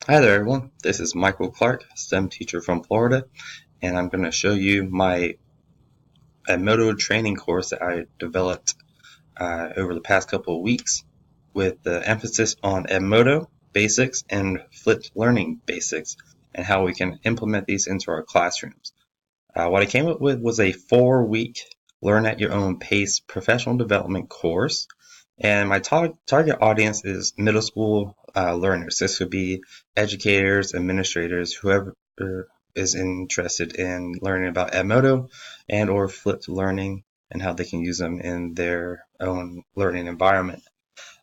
Hi there everyone, this is Michael Clark, STEM teacher from Florida, and I'm going to show you my Edmodo training course that I developed over the past couple of weeks with the emphasis on Edmodo basics and flipped learning basics and how we can implement these into our classrooms. What I came up with was a 4-week learn at your own pace professional development course. And my target audience is middle school learners. This could be educators, administrators, whoever is interested in learning about Edmodo and or flipped learning and how they can use them in their own learning environment.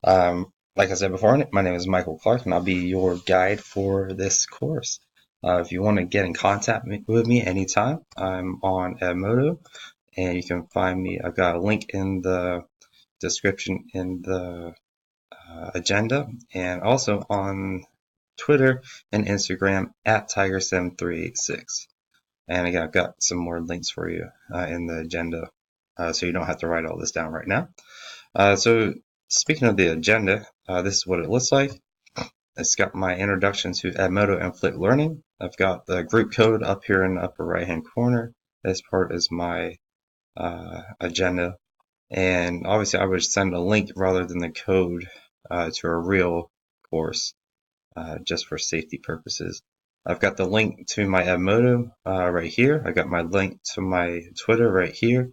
Like I said before, my name is Michael Clark, and I'll be your guide for this course. If you want to get in contact with me anytime, I'm on Edmodo, and you can find me. I've got a link in the description in the agenda, and also on Twitter and Instagram at Tiger7386. And again, I've got some more links for you in the agenda, so you don't have to write all this down right now. So speaking of the agenda, this is what it looks like. It's got my introduction to Edmodo and flipped learning. I've got the group code up here in the upper right hand corner. This part is my agenda. And obviously I would send a link rather than the code to a real course just for safety purposes. I've got the link to my Edmodo right here. I got my link to my Twitter right here.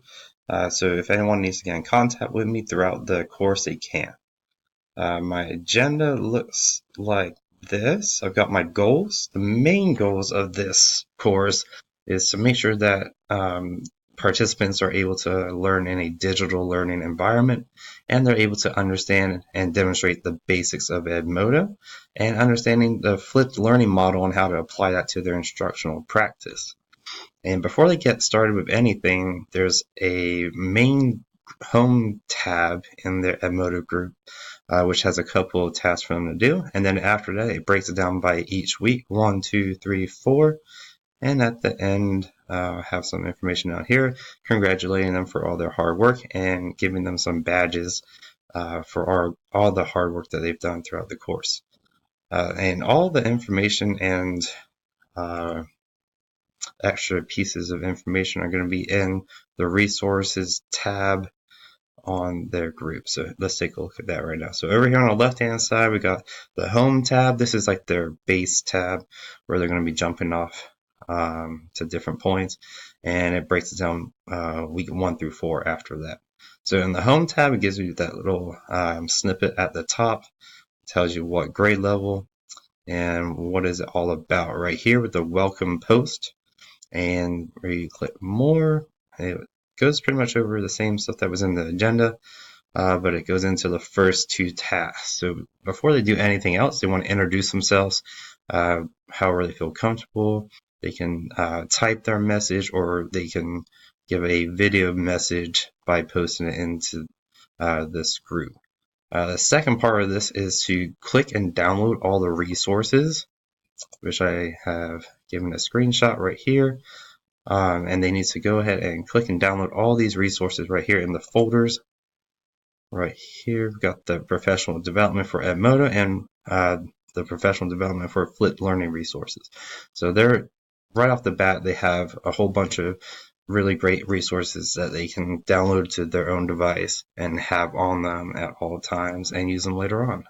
So if anyone needs to get in contact with me throughout the course, they can. My agenda looks like this. I've got my goals. The main goals of this course is to make sure that participants are able to learn in a digital learning environment, and they're able to understand and demonstrate the basics of Edmodo and understanding the flipped learning model and how to apply that to their instructional practice. And before they get started with anything, there's a main home tab in their Edmodo group, which has a couple of tasks for them to do. And then after that, it breaks it down by each week, 1, 2, 3, 4. And at the end, have some information out here, congratulating them for all their hard work and giving them some badges for all the hard work that they've done throughout the course. And all the information and extra pieces of information are going to be in the resources tab on their group. So let's take a look at that right now. So over here on the left hand side, we got the home tab. This is like their base tab where they're going to be jumping off to different points, and it breaks it down week 1 through 4 after that. So in the home tab, it gives you that little snippet at the top. It tells you what grade level and what is it all about right here with the welcome post. And where you click more, it goes pretty much over the same stuff that was in the agenda, but it goes into the first 2 tasks. So before they do anything else, they want to introduce themselves, however they feel comfortable. They can type their message, or they can give a video message by posting it into this group. The second part of this is to click and download all the resources, which I have given a screenshot right here. And they need to go ahead and click and download all these resources right here in the folders. Right here, we've got the professional development for Edmodo and the professional development for flipped learning resources. So they're right off the bat, they have a whole bunch of really great resources that they can download to their own device and have on them at all times and use them later on.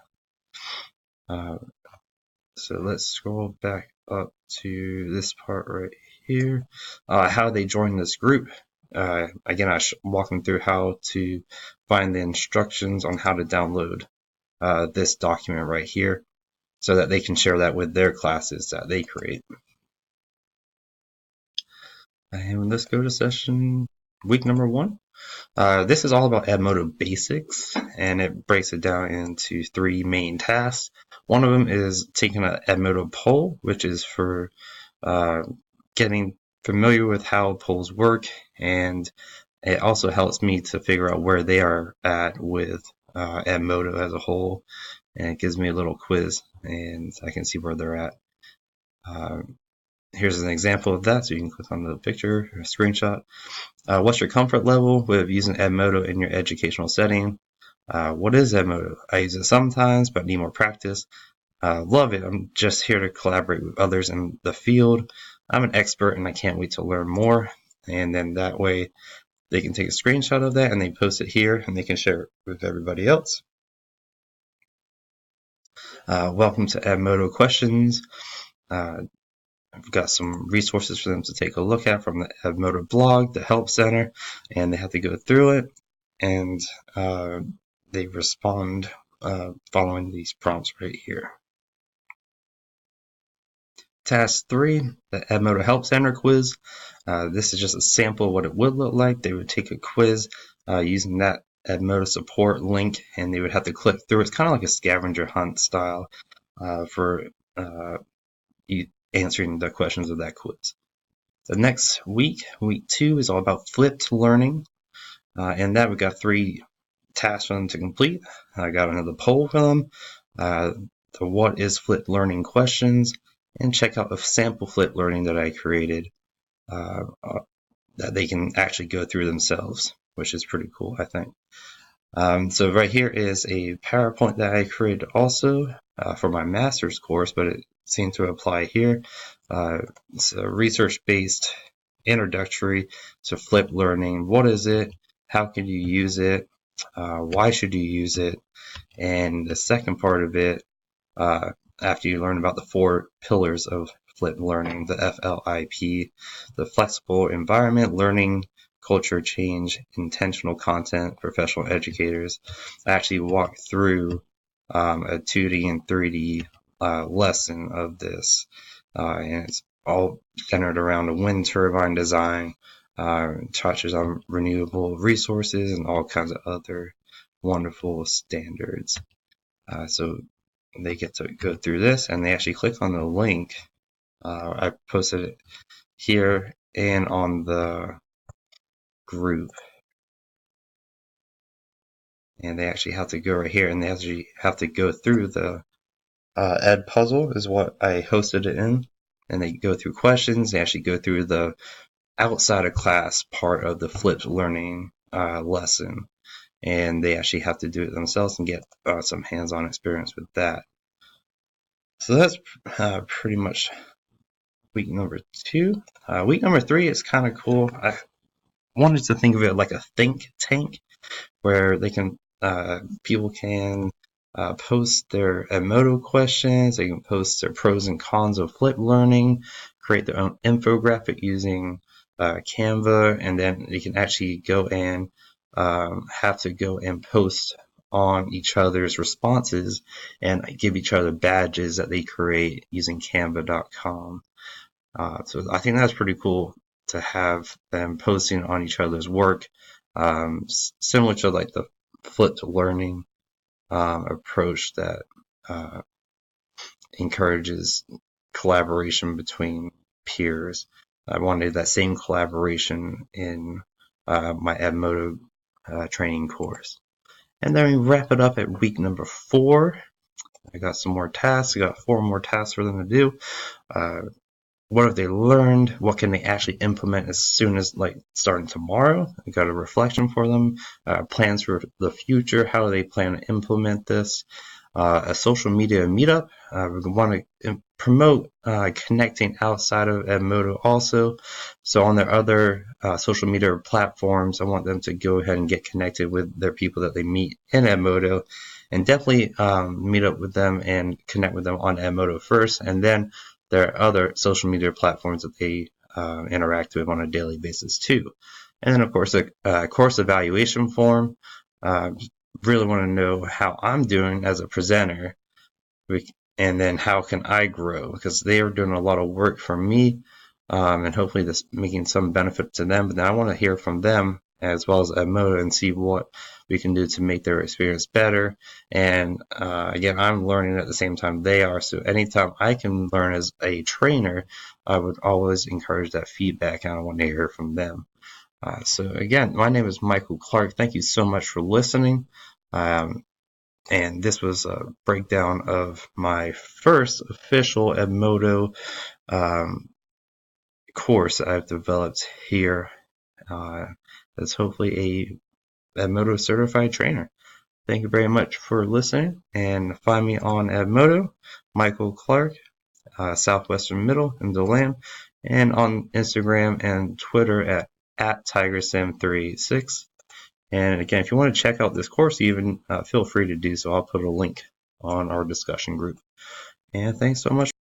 So let's scroll back up to this part right here. How they join this group. Again, I walk them through how to find the instructions on how to download this document right here so that they can share that with their classes that they create. And let's go to session week number 1. This is all about Edmodo basics, and it breaks it down into 3 main tasks. One of them is taking an Edmodo poll, which is for getting familiar with how polls work, and it also helps me to figure out where they are at with Edmodo as a whole, and it gives me a little quiz, and I can see where they're at. Here's an example of that, so you can click on the picture or screenshot. What's your comfort level with using Edmodo in your educational setting? What is Edmodo? I use it sometimes, but need more practice. Love it. I'm just here to collaborate with others in the field. I'm an expert and I can't wait to learn more. And then that way they can take a screenshot of that and they post it here and they can share it with everybody else. Welcome to Edmodo Questions. I've got some resources for them to take a look at from the Edmodo blog, the Help Center, and they have to go through it and they respond following these prompts right here. Task 3, the Edmodo Help Center quiz. This is just a sample of what it would look like. They would take a quiz using that Edmodo support link, and they would have to click through. It's kind of like a scavenger hunt style for answering the questions of that quiz. The next week, week 2, is all about flipped learning, and that we got 3 tasks for them to complete. I got another poll for them. The what is flipped learning questions, and check out a sample flipped learning that I created that they can actually go through themselves, which is pretty cool, I think. So right here is a PowerPoint that I created also for my master's course, but it seemed to apply here. It's a research-based introductory to flipped learning. What is it? How can you use it? Why should you use it? And the second part of it, after you learn about the 4 pillars of flipped learning, the FLIP, the flexible environment, learning, culture change, intentional content, professional educators. I actually walked through a 2D and 3D lesson of this, and it's all centered around a wind turbine design, touches on renewable resources and all kinds of other wonderful standards. So they get to go through this, and they actually click on the link. I posted it here and on the group, and they actually have to go right here, and they actually have to go through the Ed puzzle is what I hosted it in, and they go through questions. They actually go through the outside of class part of the flipped learning lesson, and they actually have to do it themselves and get some hands-on experience with that. So that's pretty much week number 2. Week number 3 is kind of cool. I wanted to think of it like a think tank where they can people can post their Edmodo questions. They can post their pros and cons of flipped learning, create their own infographic using Canva, and then they can actually go and have to go and post on each other's responses and give each other badges that they create using canva.com. So I think that's pretty cool to have them posting on each other's work, similar to like the flipped learning approach that encourages collaboration between peers. I wanted that same collaboration in my Edmodo training course. And then we wrap it up at week number 4. I got some more tasks. I got 4 more tasks for them to do. What have they learned? What can they actually implement as soon as like starting tomorrow? I got a reflection for them, plans for the future. How do they plan to implement this? A social media meetup. We want to promote connecting outside of Edmodo also. So on their other social media platforms, I want them to go ahead and get connected with their people that they meet in Edmodo, and definitely meet up with them and connect with them on Edmodo first, and then there are other social media platforms that they interact with on a daily basis too. And then, of course, a course evaluation form. Really want to know how I'm doing as a presenter, and then how can I grow, because they are doing a lot of work for me, and hopefully this making some benefit to them. But then I want to hear from them as well as Edmodo and see what we can do to make their experience better. And again, I'm learning at the same time they are, so anytime I can learn as a trainer, I would always encourage that feedback, and I want to hear from them. So again, my name is Michael Clark. Thank you so much for listening. And this was a breakdown of my first official Edmodo course I've developed here as hopefully a Edmodo certified trainer. Thank you very much for listening, and find me on Edmodo Michael Clark, Southwestern Middle in DeLand, and on Instagram and Twitter at TigerSim36. And again, if you want to check out this course even, feel free to do so. I'll put a link on our discussion group. And thanks so much.